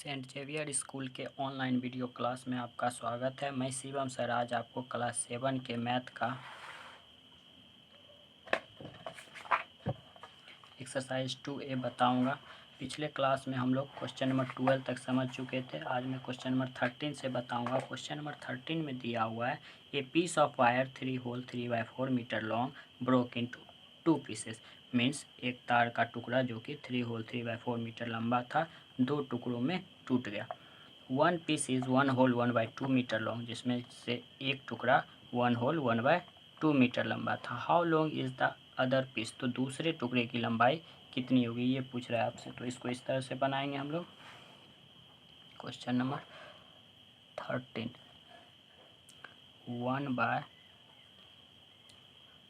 Saint Xavier school के online video class में आपका स्वागत है। मैं शिवम सर आज आपको क्लास 7 के मैथ का एक्सरसाइज 2A बताऊंगा। पिछले क्लास में हम लोग क्वेश्चन नंबर 12 तक समझ चुके थे। आज मैं क्वेश्चन नंबर 13 से बताऊंगा। क्वेश्चन नंबर 13 में दिया हुआ है a piece of wire 3 whole 3/4 metre long broke into 2 pieces. Means एक तार का टुकड़ा जो कि 3 होल 3/4 मीटर लंबा था, 2 टुकड़ों में टूट गया। 1 piece is 1 whole 1/2 metre long, जिसमें से एक टुकड़ा 1 होल 1/2 मीटर लंबा था। How long is the other piece, तो दूसरे टुकड़े की लंबाई कितनी होगी ये पूछ रहा है आपसे। तो इसको इस तरह से बनाएंगे हम लोग। Question number 13,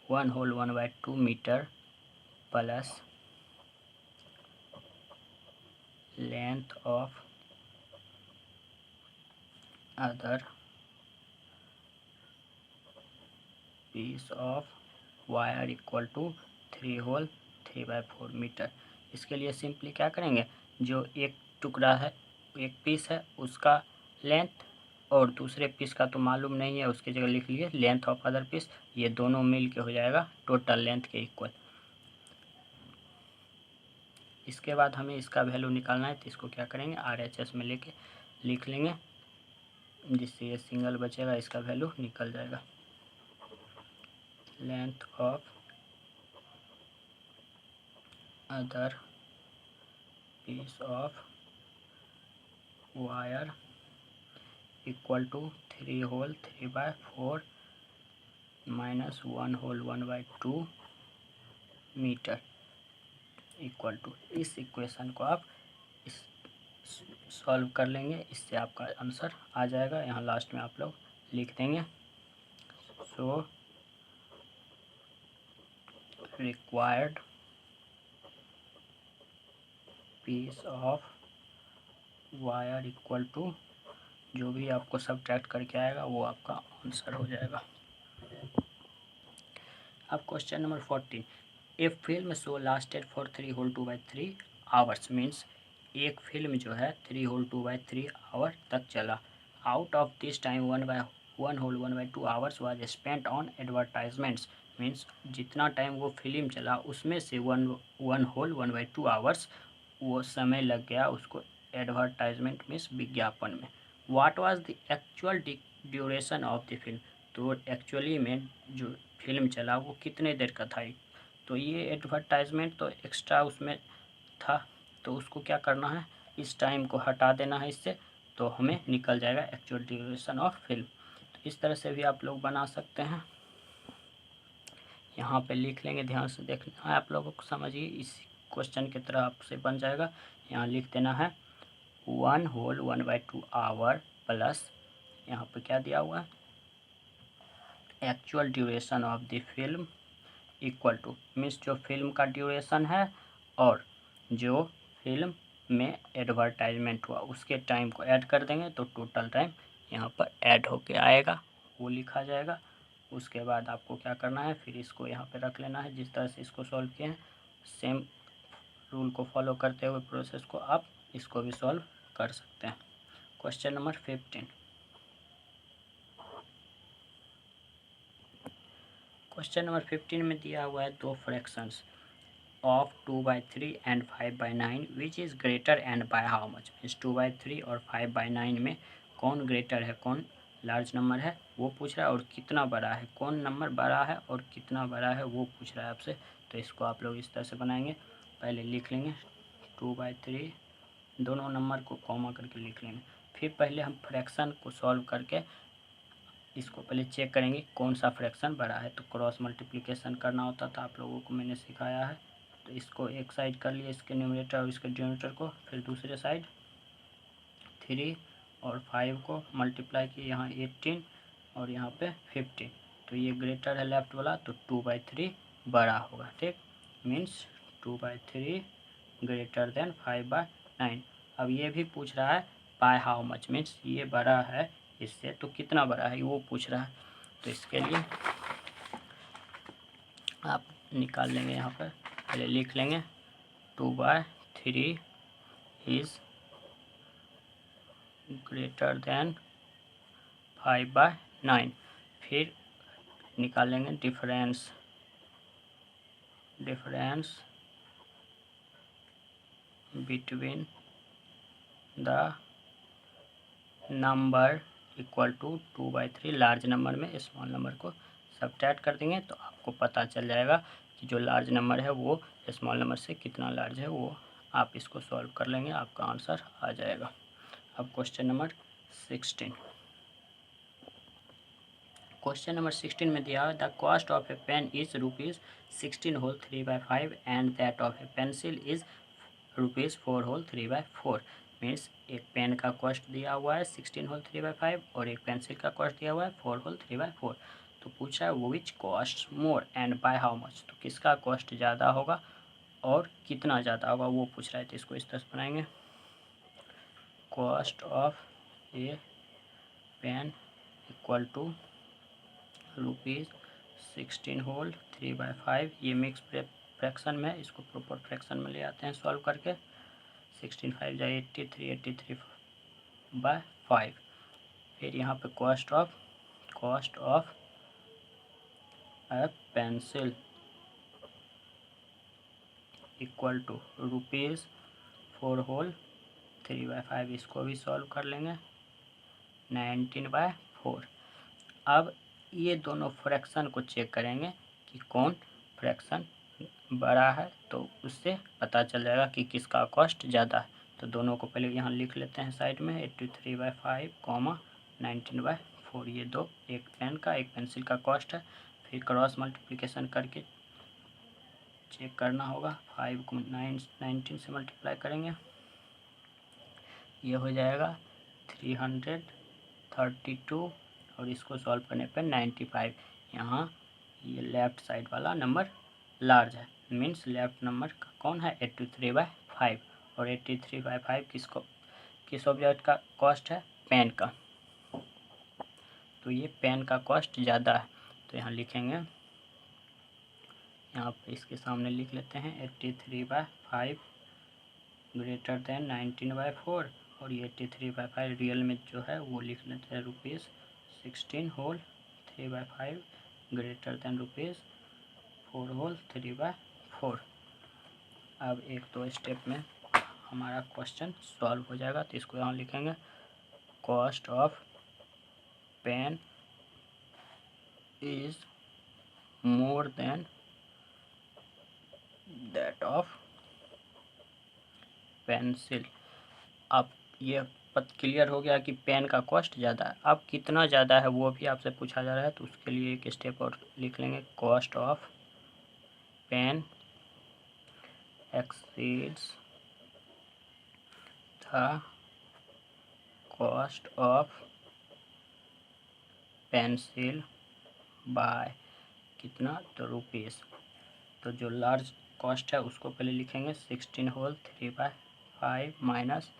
1 whole 1/2 metre plus length of other piece of wire equal to 3 whole 3/4 metre. इसके लिए सिंपली क्या करेंगे, जो एक टुकड़ा है, एक पीस है, उसका लेंथ और दूसरे पीस का तो मालूम नहीं है, उसकी जगह लिख लीजिए लेंथ ऑफ अदर पीस। ये दोनों मिल के हो जाएगा टोटल लेंथ के इक्वल। इसके बाद हमें इसका वैल्यू निकालना है, तो इसको क्या करेंगे RHS में लेके लिख लेंगे, जिससे ये सिंगल बचेगा, इसका वैल्यू निकल जाएगा। Length of other piece of wire equal to 3 whole 3/4 minus 1 whole 1/2 metre equal to. इस इक्वेशन को आप सॉल्व कर लेंगे, इससे आपका आंसर आ जाएगा। यहाँ लास्ट में आप लोग लिख देंगे so required piece of wire equal to, जो भी आपको सब्ट्रैक्ट करके आएगा वो आपका आंसर हो जाएगा। अब question number 14, a film show lasted for 3 whole 2/3 hours. Means एक फिल्म जो है 3 होल 2/3 आवर तक चला। Out of this time 1 whole 1/2 hours was spent on advertisements. Means जितना टाइम वो फिल्म चला उसमें से 1 होल 1/2 आवर्स वो समय लग गया उसको एडवर्टाइजमेंट मीन्स विज्ञापन में। What was the actual duration of the film, तो एक्चुअली में जो फिल्म चला वो कितने देर का था। तो ये एडवर्टाइजमेंट तो एक्स्ट्रा उसमें था, तो उसको क्या करना है, इस टाइम को हटा देना है इससे, तो हमें निकल जाएगा एक्चुअल ड्यूरेशन ऑफ फिल्म। तो इस तरह से भी आप लोग बना सकते हैं। यहाँ पे लिख लेंगे, ध्यान से देखना है आप लोगों को, समझिए इस क्वेश्चन की तरह आपसे बन जाएगा। यहाँ लिख देना है 1 होल 1/2 आवर प्लस यहाँ पे क्या दिया हुआ है actual duration of the film equal to, means जो फिल्म का ड्यूरेशन है और जो फिल्म में एडवर्टाइजमेंट हुआ उसके टाइम को ऐड कर देंगे, तो टोटल टाइम यहाँ पर ऐड होके आएगा, वो लिखा जाएगा। उसके बाद आपको क्या करना है, फिर इसको यहाँ पे रख लेना है। जिस तरह से इसको सॉल्व किए हैं सेम रूल को फॉलो करते हुए प्रोसेस को आप इसको भी सॉल्व कर सकते हैं। क्वेश्चन नंबर 15, क्वेश्चन नंबर 15 में दिया हुआ है दो fractions of 2/3 and 5/9 which is greater and by how much. Means 2/3 और 5/9 में कौन ग्रेटर है, कौन लार्ज नंबर है वो पूछ रहा है, और कितना बड़ा है, कौन नंबर बड़ा है और कितना बड़ा है वो पूछ रहा है आपसे। तो इसको आप लोग इस तरह से बनाएंगे, पहले लिख लेंगे 2/3, दोनों नंबर को कॉमा करके लिख लेंगे। फिर पहले हम फ्रैक्शन को सॉल्व करके इसको पहले चेक करेंगे कौन सा फ्रैक्शन बड़ा है। तो क्रॉस मल्टीप्लिकेशन करना होता था, आप लोगों को मैंने सिखाया है। तो इसको एक साइड कर लिए, इसके न्यूमरेटर और इसके डिनोमिनेटर को, फिर दूसरे साइड 3 और 5 को मल्टीप्लाई किए, यहाँ 18 और यहाँ पे 15। तो ये ग्रेटर है लेफ्ट वाला, तो 2/3 बड़ा होगा। ठीक, मीन्स 2/3 ग्रेटर देन 5/9। अब ये भी पूछ रहा है बाय हाउ मच, मीन्स ये बड़ा है इससे, तो कितना बड़ा है वो पूछ रहा है। तो इसके लिए आप निकाल लेंगे, यहाँ पर पहले लिख लेंगे 2/3 इज़ ग्रेटर देन 5/9। फिर निकालेंगे difference between the number equal to 2/3। Large number में स्मॉल नंबर को सब्ट्रैक्ट कर देंगे तो आपको पता चल जाएगा कि जो लार्ज नंबर है वो स्मॉल नंबर से कितना लार्ज है। वो आप इसको सॉल्व कर लेंगे, आपका आंसर आ जाएगा। अब क्वेश्चन नंबर 16। क्वेश्चन नंबर 16 में दिया the cost of a pen is ₹16 whole 3/5 and that of a pencil is ₹4 whole 3/4। Means एक पेन का कॉस्ट दिया हुआ है 16 होल 3/5 और एक पेंसिल का कॉस्ट दिया हुआ है 4 होल 3/4। तो पूछा है which cost more and by how much. तो किसका कॉस्ट ज़्यादा होगा और कितना ज़्यादा होगा वो पूछ रहा है। तो इसको इस तरह से बनाएंगे, cost of a pen equal to ₹16 whole 3/5। ये मिक्स फ्रैक्शन में, इसको प्रॉपर फ्रैक्शन में ले आते हैं सॉल्व करके। 16 5 जाए 83/5। फिर यहाँ पे cost of a pencil equal to ₹4 whole 3/5। इसको भी सॉल्व कर लेंगे 19/4। अब ये दोनों फ्रैक्शन को चेक करेंगे कि कौन फ्रैक्शन बड़ा है, तो उससे पता चल जाएगा कि किसका कॉस्ट ज़्यादा है। तो दोनों को पहले यहाँ लिख लेते हैं साइड में 83/5 19/4। ये दो, एक पेन का एक पेंसिल का कॉस्ट है। फिर क्रॉस मल्टीप्लिकेशन करके चेक करना होगा। 5 को 19 से मल्टीप्लाई करेंगे, ये हो जाएगा 332 और इसको सॉल्व करने पर 95। यहाँ ये लेफ़्ट साइड वाला नंबर लार्ज है, मीन्स लेफ़्ट नंबर का कौन है 83/5। और 83/5 किस ऑब्जेक्ट का कॉस्ट है, पेन का। तो ये पेन का कॉस्ट ज़्यादा है। तो यहाँ लिखेंगे, यहाँ पे इसके सामने लिख लेते हैं 83/5 ग्रेटर देन 19/4। और ये 83/5 रियल में जो है वो लिख लेते हैं ₹16 होल 3/5 ग्रेटर देन ₹4 होल 3/4। अब एक दो स्टेप में हमारा क्वेश्चन सॉल्व हो जाएगा। तो इसको यहाँ लिखेंगे, cost of pen is more than that of pencil. अब ये क्लियर हो गया कि पेन का कॉस्ट ज़्यादा है। अब कितना ज़्यादा है वो भी आपसे पूछा जा रहा है, तो उसके लिए एक स्टेप और लिख लेंगे, cost of pen exceeds the cost of pencil by कितना, तो ₹। तो जो लार्ज कॉस्ट है उसको पहले लिखेंगे 16 होल 3/5 माइनस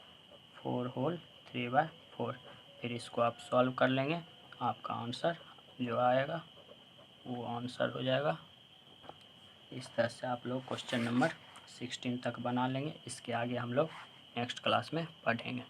4 होल 3/4। फिर इसको आप सॉल्व कर लेंगे, आपका आंसर जो आएगा वो आंसर हो जाएगा। इस तरह से आप लोग क्वेश्चन नंबर 16 तक बना लेंगे। इसके आगे हम लोग नेक्स्ट क्लास में पढ़ेंगे।